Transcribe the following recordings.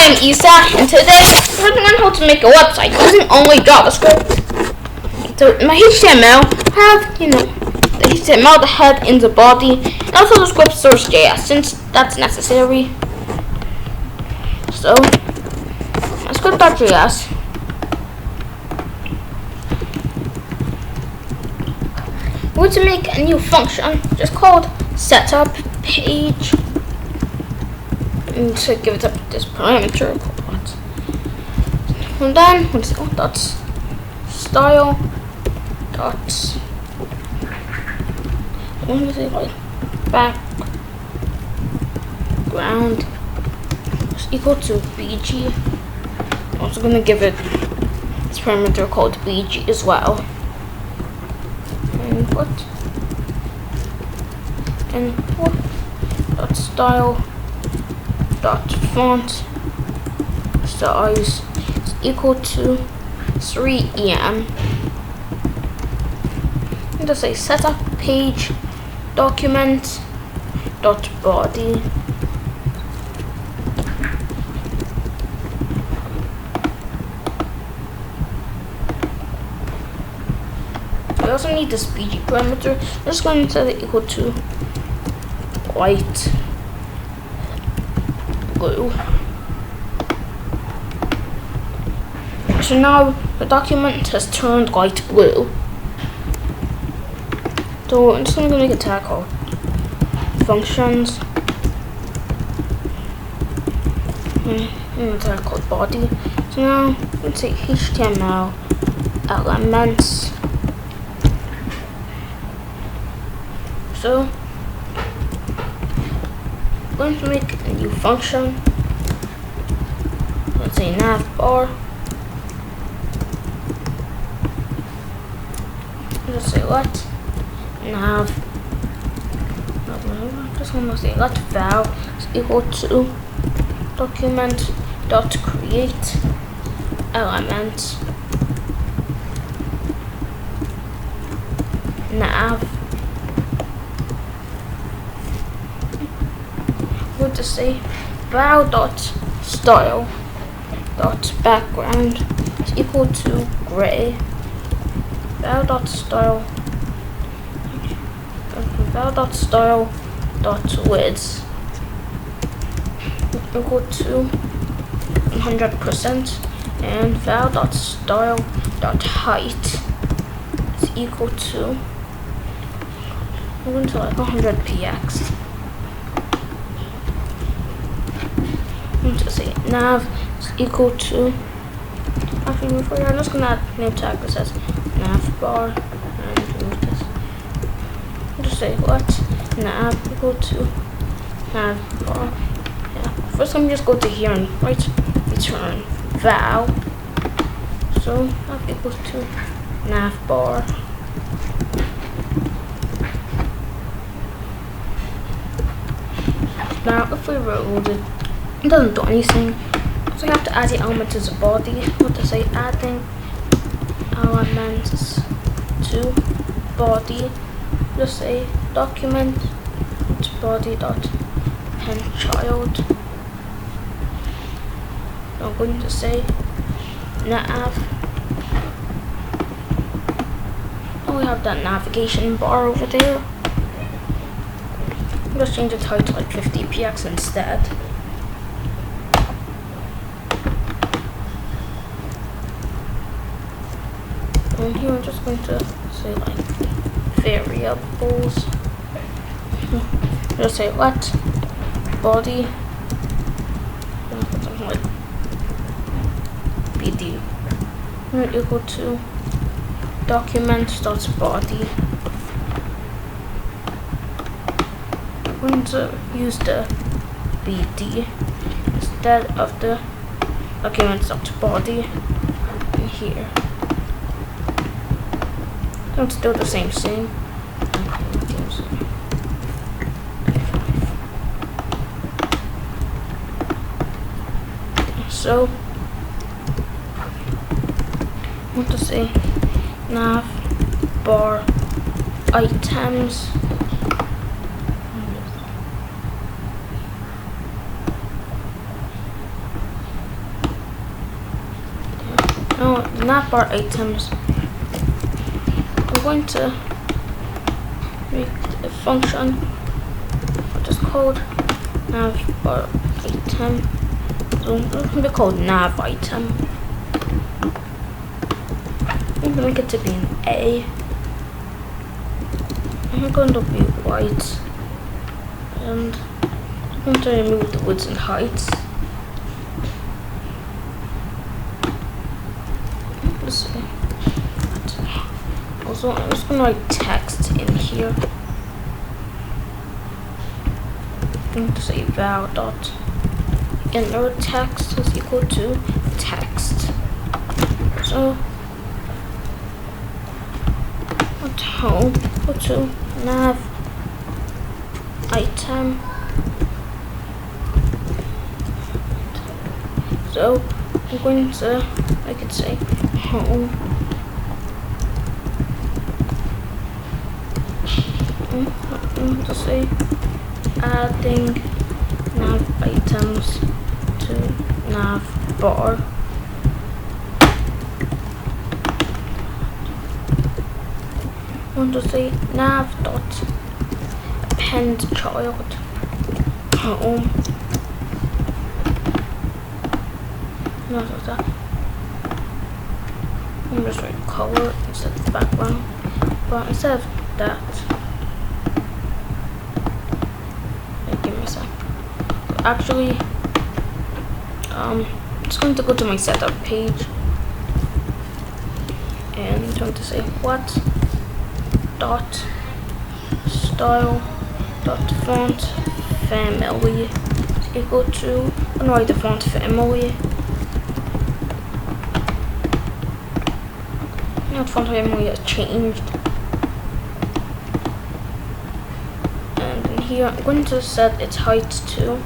I'm Isa, and today we're learning how to make a website using only JavaScript. So in my HTML, I have, the HTML, the head, and the body, and also the script source JS, since that's necessary. So, my script.js. We're going to make a new function just called setup page. And to give it up this parameter called, and then we'll say dot style dot, I'm going to say like background is equal to bg. I'm also going to give it this parameter called bg as well. Input dot style dot font size is equal to 3em. And just say setup page document dot body. We also need this bg parameter. I'm just going to set it equal to white blue. So now the document has turned light blue. So I'm just going to make a tag called functions. And a tag called body. So now let's say HTML elements. So I'm going to make a new function. Let's say navbar. Just say let nav. I'm just going to say let val is equal to document dot create element nav. We'll just say val dot style dot background is equal to gray. Val dot style dot width equal to 100%, and val dot style dot height is equal to, I'm going to like 100px. I'm going to say nav is equal to, actually before I'm just going to add a new tag that says navbar, and remove this. I'll just say let nav equal to navbar. Yeah. First let me just go to here and write return val. So nav equals to navbar. Now if we reload it, it doesn't do anything. So we have to add the element to the body. What to say adding elements to body. Just say document body dot pen child. I'm going to say nav. Oh, we have that navigation bar over there. Let's change the title to like 50px instead. And here I'm just going to say like variables. Just say let body something like bd equal to document dot body. I'm going to use the bd instead of the document dot body in here. It's still the same thing. So what to say nav bar items No, navbar items. We're going to make a function for this code navbar item. So it can be called nav item. I'm going to make it to be an A. I'm going to be white. And I'm going to remove the widths and heights. Let's see. Also, I'm just going to write text in here. I'm going to say val dot inner text is equal to text. So at home, go to nav item. So I'm going to make it say home. I'm going to say adding nav items to nav bar. I'm going to say nav dot append child home. Not that. I'm just write color instead of the background, but instead of that, give me a sec. Actually, I'm just going to go to my setup page, and I'm going to say what dot style dot font family is equal to. I'm going to write the font family. Now the font family has changed. Here I'm going to set its height to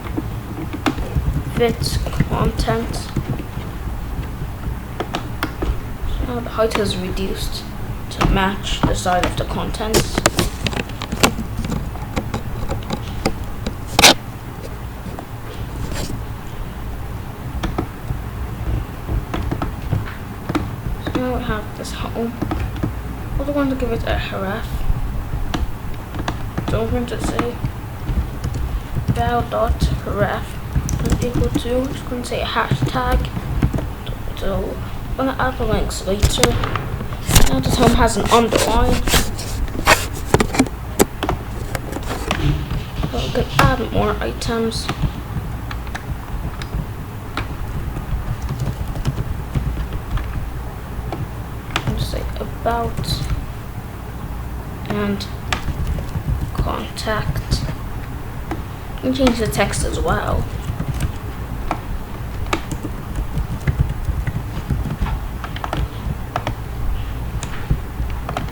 fit content. So now the height is reduced to match the size of the contents. So now we have this home. Also going to give it a href. So I'm going to say val dot ref is equal to, I'm just going to say hashtag. So I'm going to add the links later. Now this home has an underline. So we can add more items. I'm just say about and contact. You can change the text as well.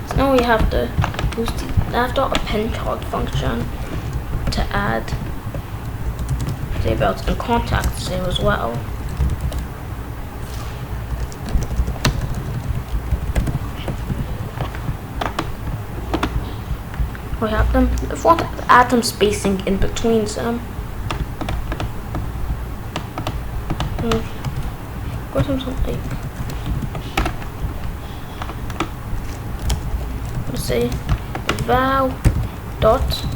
So now we have to use the nav.append child function to add the about and contacts there as well. We have them. If we want to add some spacing in between them, go something like, let's say val dot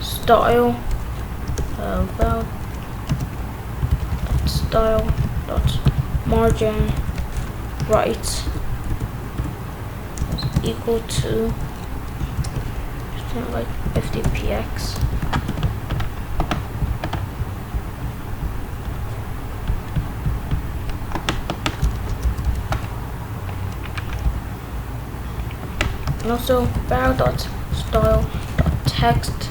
style val dot style dot margin right is equal to like 50px. And also val dot style dot text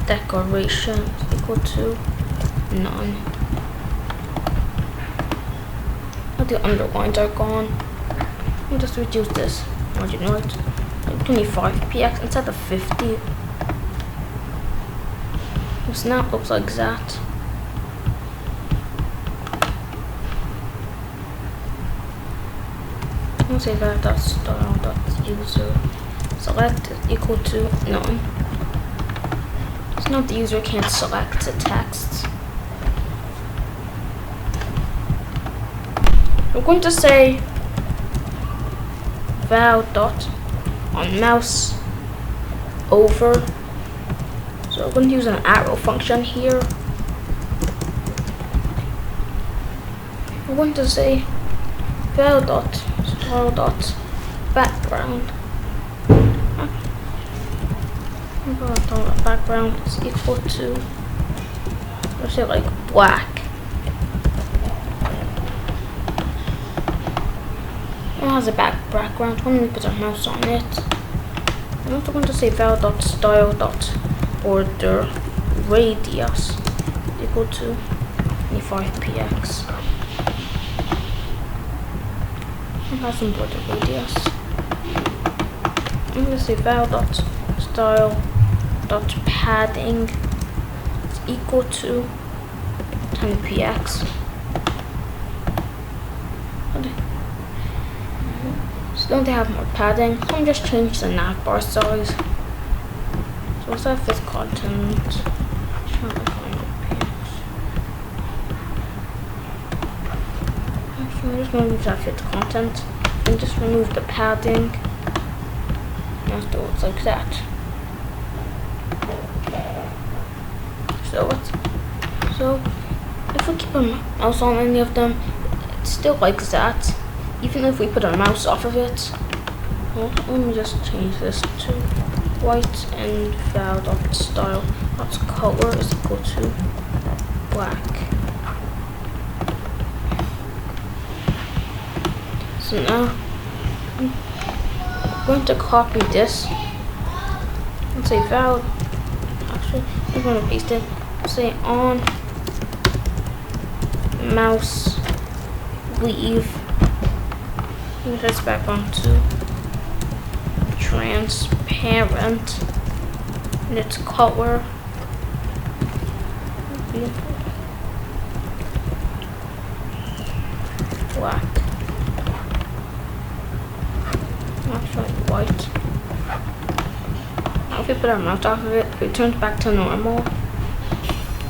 decoration is equal to none. Now the underlines are gone. I'll just reduce this margin right. 25px instead of 50. The snap looks like that. I'll say that style.user select is equal to none. So now the user can't select the text. I'm going to say val dot on mouse over. So I'm going to use an arrow function here. I'm going to say val dot style dot background. Background is equal to, let's say, like black. It has a background. When we put our mouse on it, I'm also going to say val dot style dot border radius equal to 25px. It has some border radius. I'm going to say val dot style dot padding is equal to 10px. So don't they have more padding? So I'm just change the navbar size. So what's that fifth content? So I'm just going to use that fifth content and just remove the padding. Now it looks like that. So if we keep our mouse on any of them, it's still like that. Even if we put our mouse off of it. Well, let me just change this to white and val dot style dot color is equal to black. So now I'm going to copy this and say val. Actually, I'm going to paste it. Say on mouse leave. Move this back onto transparent and its color black. Actually white. Now if we put our mouse off of it, it turns back to normal.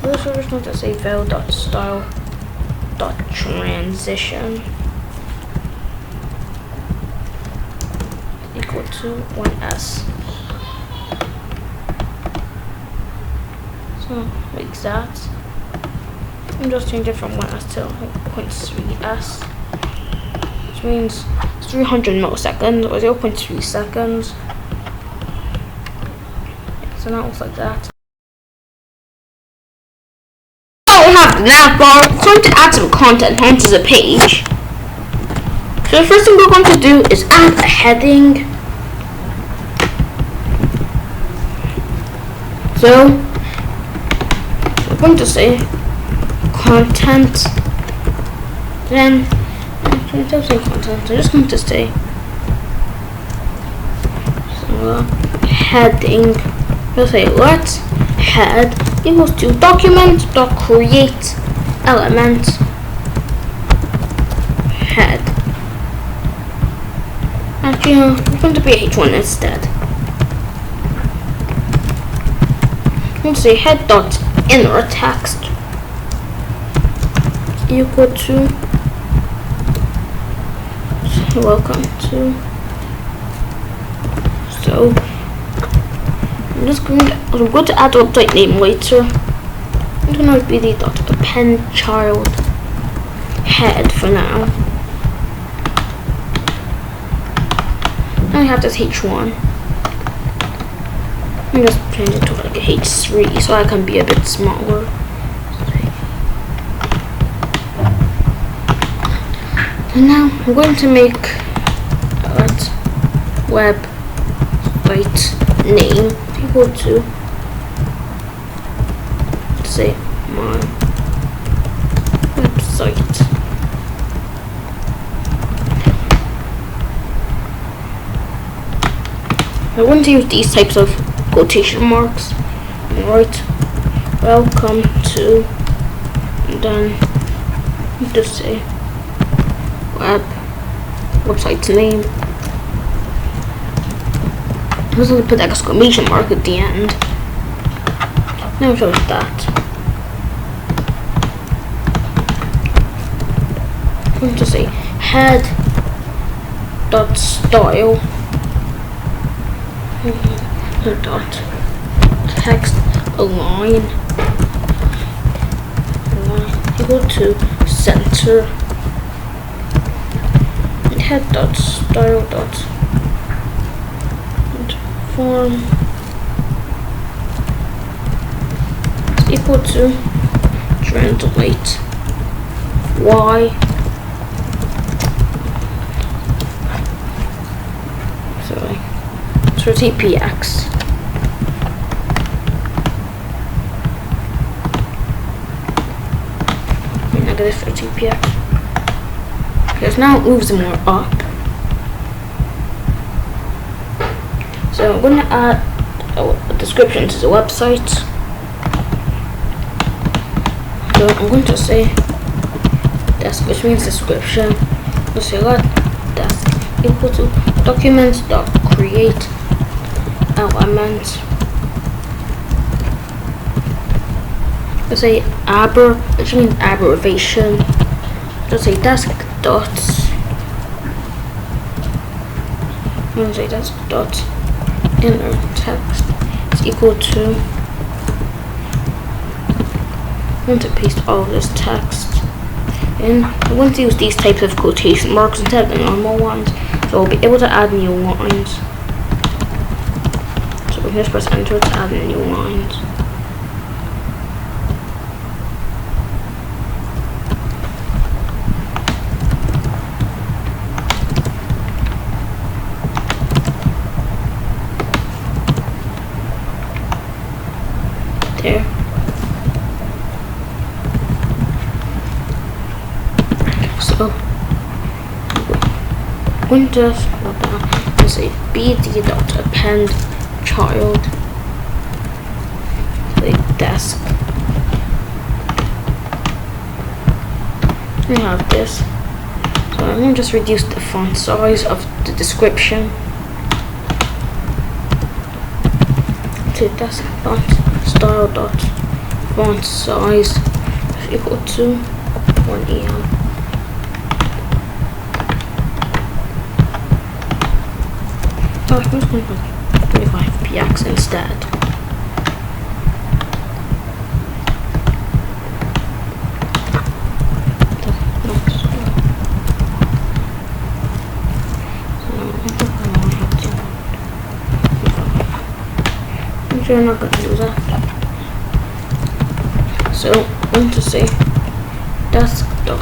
We're just going to say val dot style dot transition equal to 1s. So like that. I'm just change it from 1s to 0.3s, which means 300 milliseconds or 0.3 seconds. So now it looks like that. Now we have the navbar. It's going to add some content onto the page. So the first thing we're going to do is add a heading. So we're going to say content. Then instead of saying content, I'm just going to say heading. We'll say let head equals to document.create element head. Actually, it's going to be h1 instead. We'll say head dot inner text equal to welcome to. So I'm going to add a website name later. I'm going to be dot append child head for now. Now we have this h1. I'm just change it to like a h3 so I can be a bit smaller. And now I'm going to make that website name equal to, say, my website. I want to use these types of quotation marks. Right, welcome to, and then just say website's name. I'm just going to put that exclamation mark at the end. Now shows that. I'm going to say head dot style dot text align equal to center, and head dot style dot form is equal to translate y so tpx negative for tpx, because now it moves more up. So I'm going to add a description to the website. So I'm going to say desk, which means description. We'll say let desk equal to documents.create element. We'll say aber, which means abbreviation. We'll say desk dot. We'll say desk dot inner text is equal to. I'm going to paste all of this text in. I'm going to use these types of quotation marks instead of the normal ones, so I'll be able to add new lines. So we can just press enter to add new lines. There. So I'm going to go down and say bd.append child like desk. We have this. So I'm going to just reduce the font size of the description to desk dot style dot font size is equal to 1 EM. So I'm just going to put 25px instead. I'm not going to do that. So I'm going to say desk dot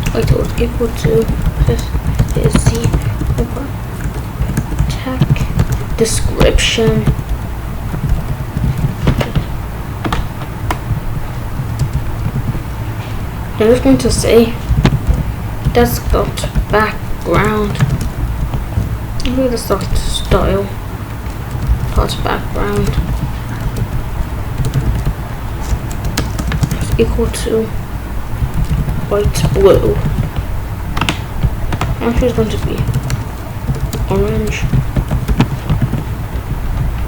title is equal to this is the ObaTech description. I'm just going to say desk dot background. I'm going to start style. Background is equal to white blue. Actually it's going to be orange.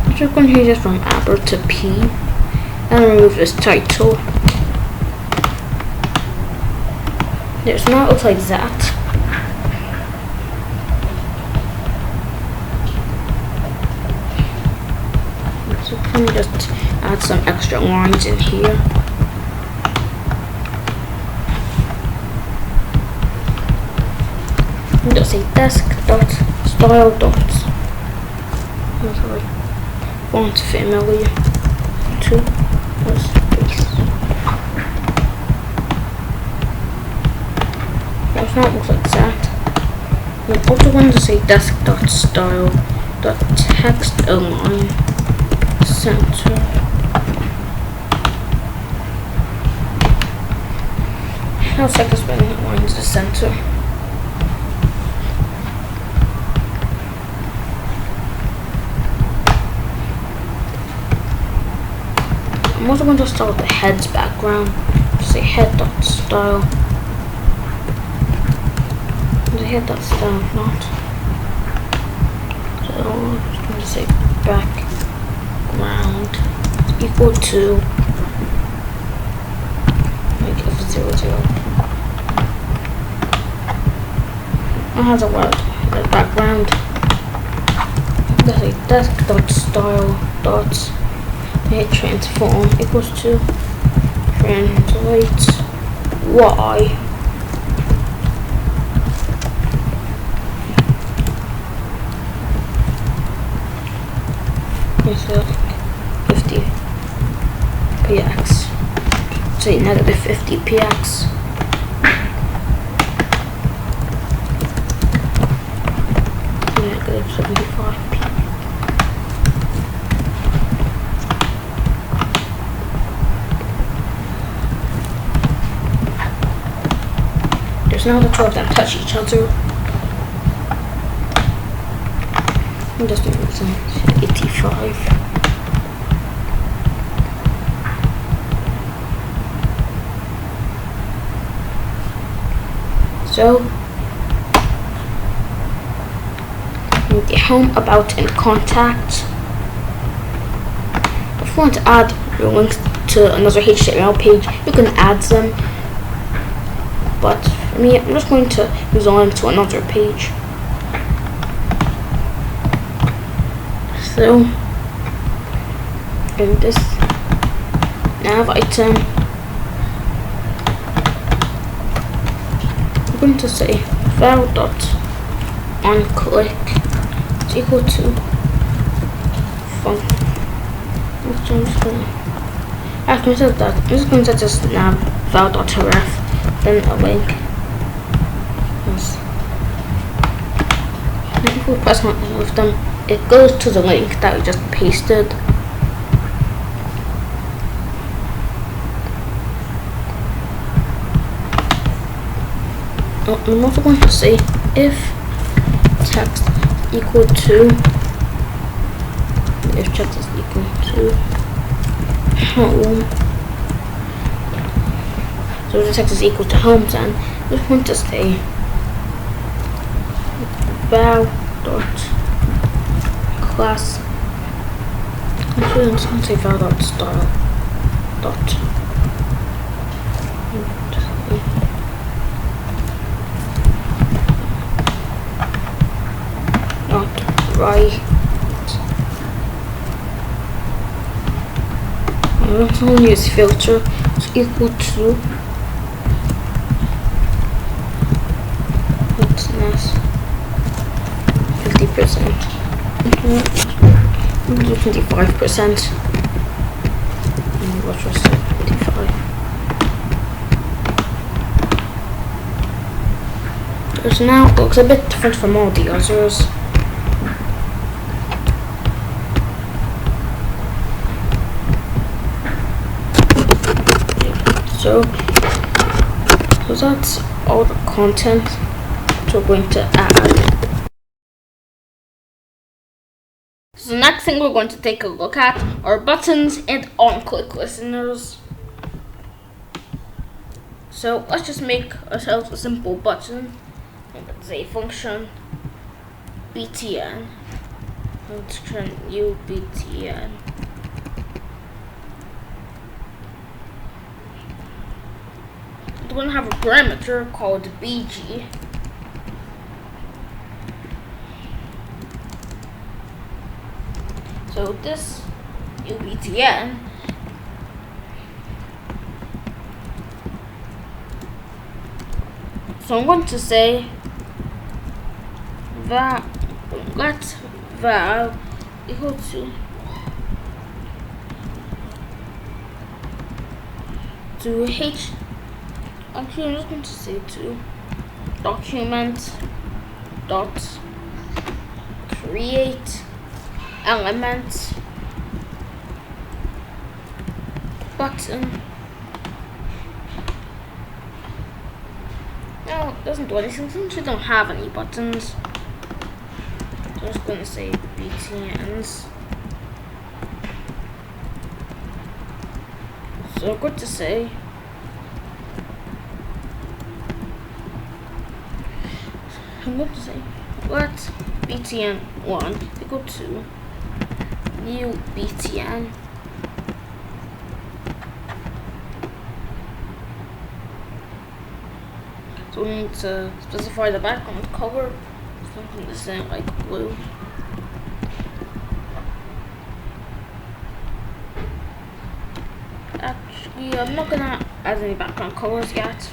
I'm just going to change this from aber to p and remove this title. There, so now it looks like that. So let me just add some extra lines in here. I'm going to say desk dot style dot font family to space. So now it looks like that. I'm also going to say desk dot style dot text align center. I'll set the spelling line to the center. I'm also going to start with the head's background. Say head dot style. The head dot style not. So I'm just going to say background equal to make it 0, 0. It has a word, the background. There's a desk dot style dot transform equals to translate y. So 50 px. Say negative 50 px. Negative 75 p. There's now the two of them touch each other. And just make it 85. So with the home, about, and contact. If you want to add your links to another HTML page, you can add them. But for me, I'm just going to move on to another page. So in this nav item, I'm going to say val dot on click is equal to function. I'm just going to, after I said that, I'm just going to set this nav val dot ref, then a link. Yes. If we press on all of them, it goes to the link that we just pasted. I'm also going to say if text equal to, if text is equal to home, so the text is equal to home, then I'm just going to say val dot class. Actually, I'm just going to say val dot style dot right. I'm also going to use filter is equal to what's this 50%. 25%. What was it? 25. Which now looks a bit different from all the others. So that's all the content that we're going to add. So the next thing we're going to take a look at are buttons and on-click listeners. So let's just make ourselves a simple button. Let's say function btn. Let's turn new btn. We're going to have a parameter called bg. So this ubtn so I'm going to say that let val equal to h. Actually, I'm just going to say to document dot create element button. No, it doesn't do anything since we don't have any buttons. So I'm just going to say btns. So I'm going to say let btn1 equal to new btn. So going to specify the background color, something the same like blue. Actually, I'm not gonna add any background colors yet.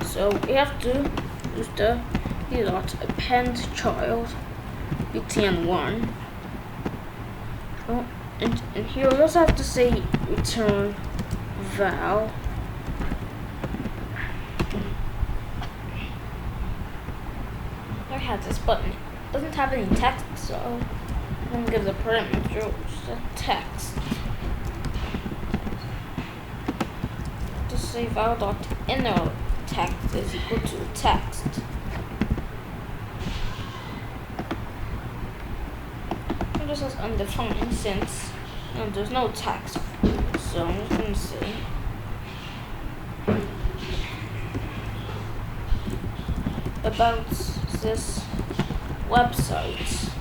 So we have to use the append child btn1. Oh, and here we also have to say return val. I have this button. It doesn't have any text, so I'm gonna give the parameter just a text. To say val dot inner text is equal to text. And this is undefined since there's no text, so I'm just gonna say about this website.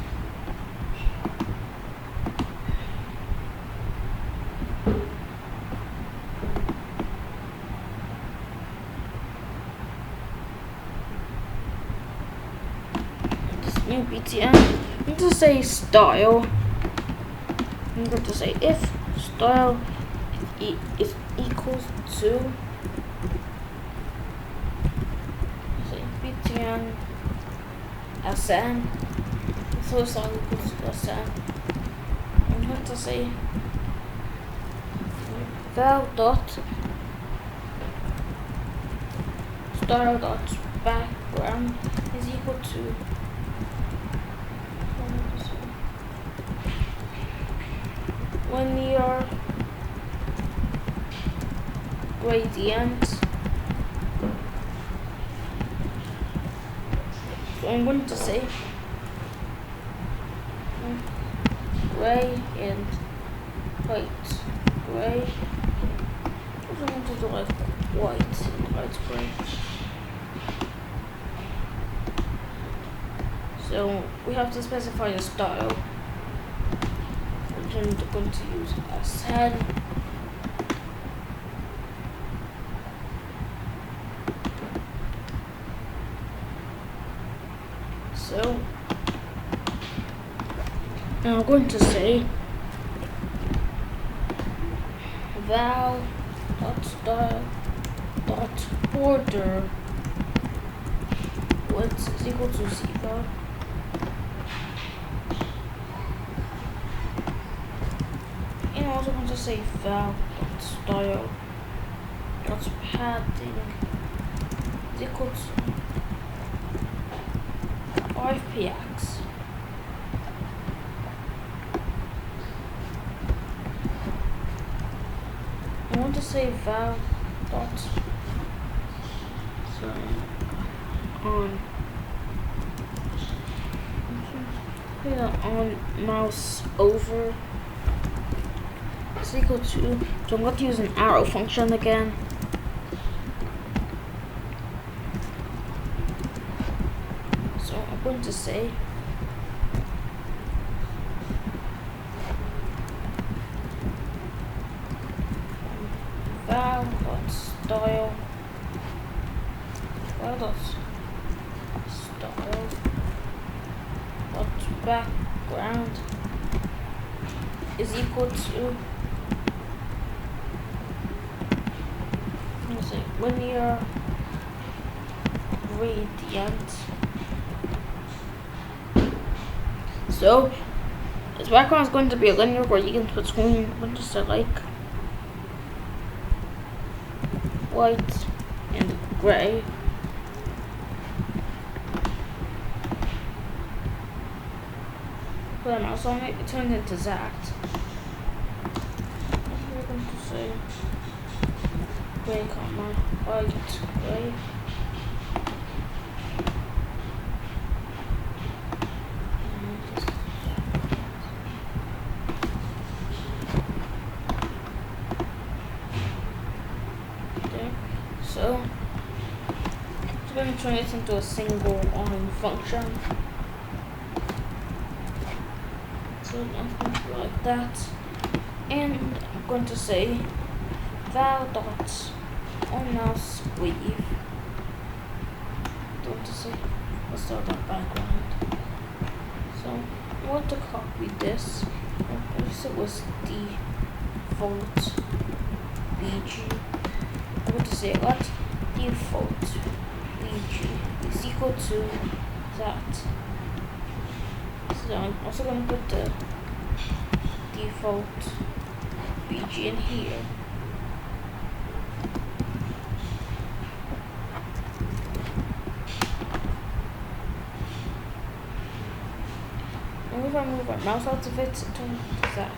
New btn. I'm going to say style. I'm going to say if style is equals to say btn sn. So style equals to sn. I'm going to say val dot style dot background is equal to linear gradient. So I'm going to say gray and white. Gray. I'm going to do like white and white gray. So we have to specify the style. I'm going to use sn. So now I'm going to say val dot style dot border width is equal to 0. And I'm also going to say val dot style dot padding is equal to 5px. I want to say val dot on mouse over is equal to, so I'm going to use an arrow function again. So I'm going to say val dot style dot background is equal to, let's say, linear gradient. So this background is going to be a linear gradient between, I'm going to say like white and gray. Put a mouse on it, it turns into that. We're going to say gray, comma, white, gray. Okay, so we're going to turn it into a single line function. So I'm going to do like that, and I'm going to say val dot on mouse weave. Don't say let's start that background. So I want to copy this. I guess it was default BG. I'm going to say what default BG is equal to that. So I'm also going to put the default BG in here. And if I move my mouse out of it, it turns to that.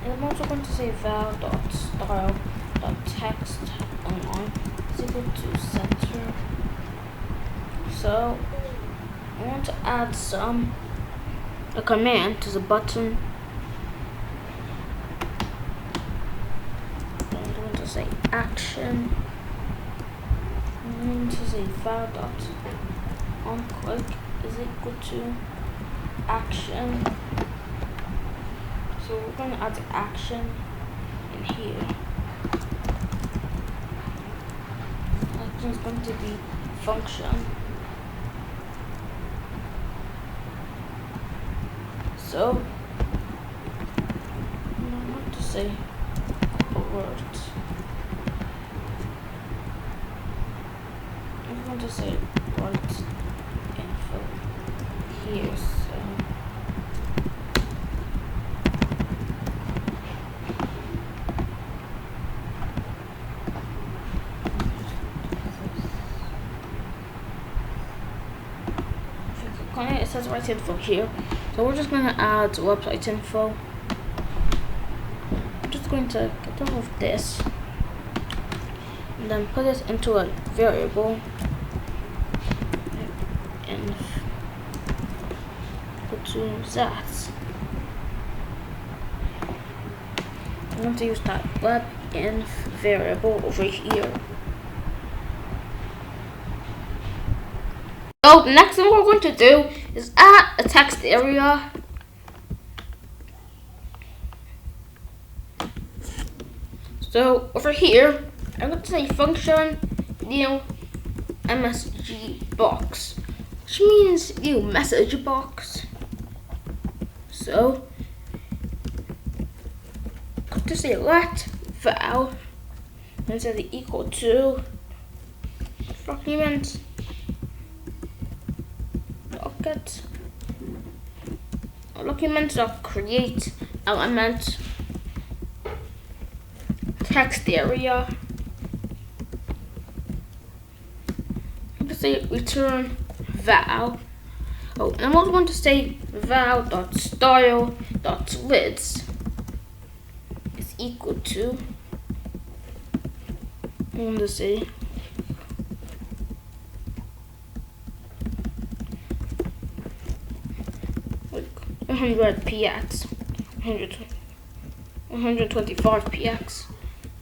And I'm also going to say val.style.text online is equal to center. So I want to add a command to the button. I'm going to say action. I'm going to say val dot on click is equal to action. So we're going to add the action in here. Action is going to be function. So I'm going to say alert. I'm going to say alert info here. So it says right info here. So we're just going to add website info. I'm just going to get rid of this and then put it into a variable and go to that. I'm going to use that web inf variable over here. So the next thing we're going to do is add a text area. So over here, I'm going to say function new MSG box, which means new message box. So I'm going to say let val and set it equal to document document.create element text area. I'm going to say return val. Oh, and I'm also going to say val.style.width is equal to, I'm going to say 100 px, 125 px,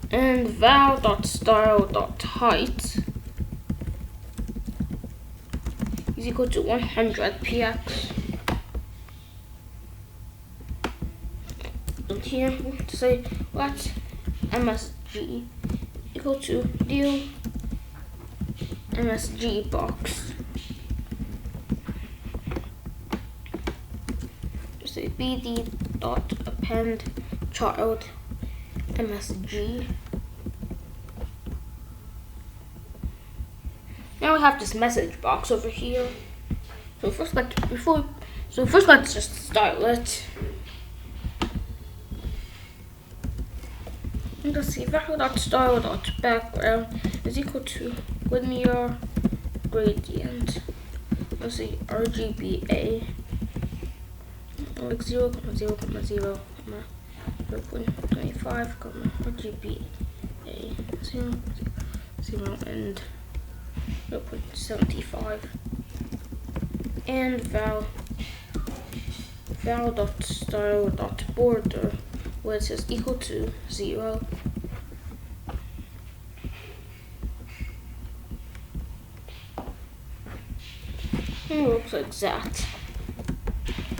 and val.style.height is equal to 100 px. And here we have to say let MSG equal to new MSG box. Say bd.append child MSG. Now we have this message box over here. So first let's just style it. I'm going to say val.style.background is equal to linear gradient. Let's see RGBA. Like 0,0,0,0,25, RGBA 0, 0, and 0.75, and val.style.border width is equal to 0. It looks like that.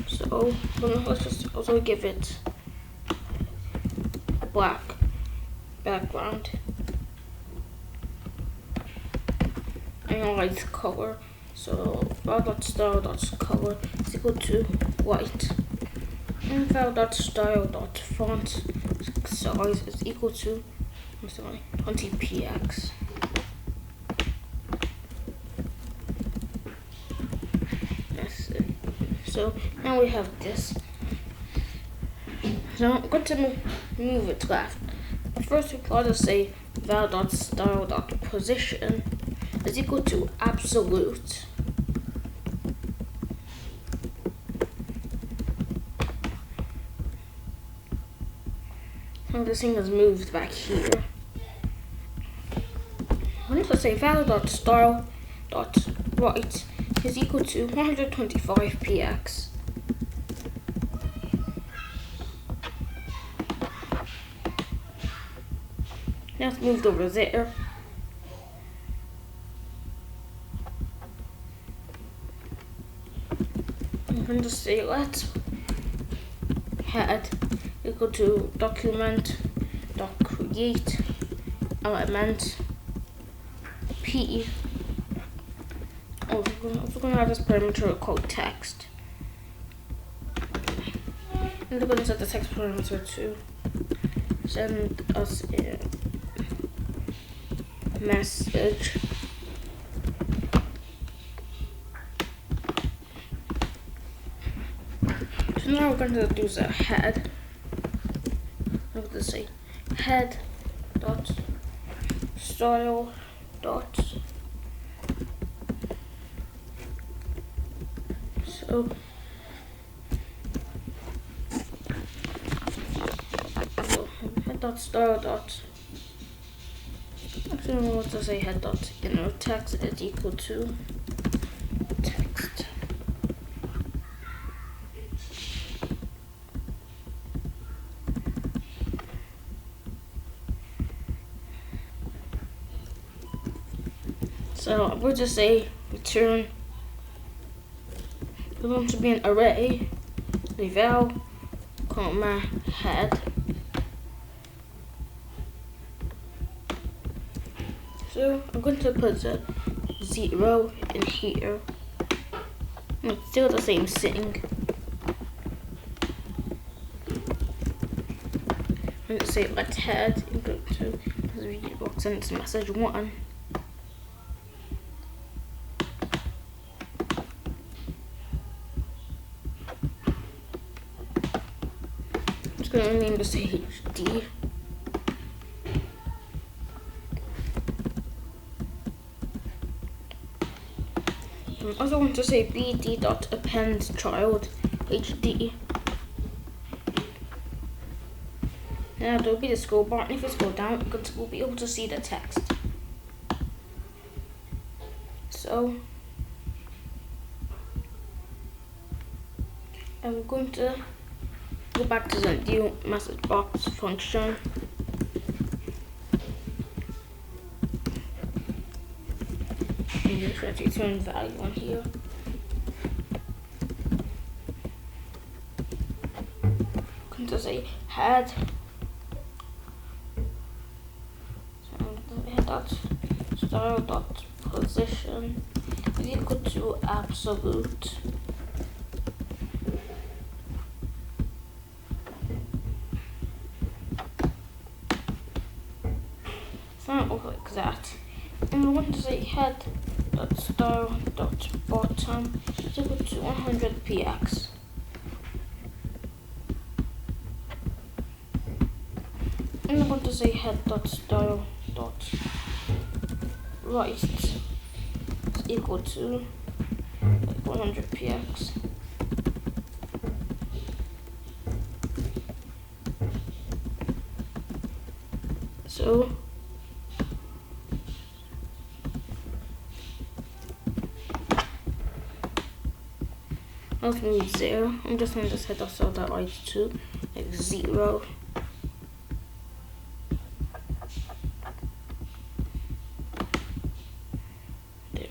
So let's just also give it a black background and a light color. So val.style.color is equal to white, and val.style.font size is equal to 20px. That's it. So now we have this. So I'm going to move it left. First, we gotta say val.style.position is equal to absolute. And this thing is moved back here. Let's say val.style.right is equal to 125px. Now it's moved over there. I'm going to say let's head equal to document.create element p. We're going to have this parameter called text. And we're going to set the text parameter to send us a message. So now we're going to do the head. I'm going to say head dot style dot. So head dot style dot. Actually, I want to say head dot inner text is equal to text. So I'm going to say return. It's going to be an array, the val, comma, head. So I'm going to put the 0 in here. And it's still the same thing. I'm going to say let's head equal to the box and it's message 1. I'm just going to name this HD. I also want to say bd.append child HD. Now there will be the scroll bar, and if you scroll down, we'll be able to see the text. So I'm going to go back to the new message box function. And just return value on here. I'm going to say head. So head dot style dot position is equal to absolute. So it looks like that. And I want to say head dot style dot bottom is equal to 100px. And I want to say head dot style dot right is equal to 100px. So let's move 0. I'm just going to set ourselves that right to like 0. There.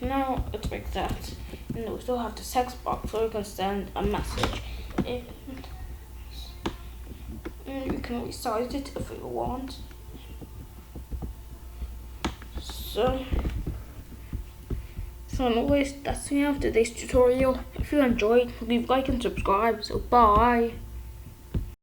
now it's like that. And we still have the text box so you can send a message. And you can resize it if you want. So anyways, that's the end of today's tutorial. If you enjoyed, leave a like and subscribe. So bye.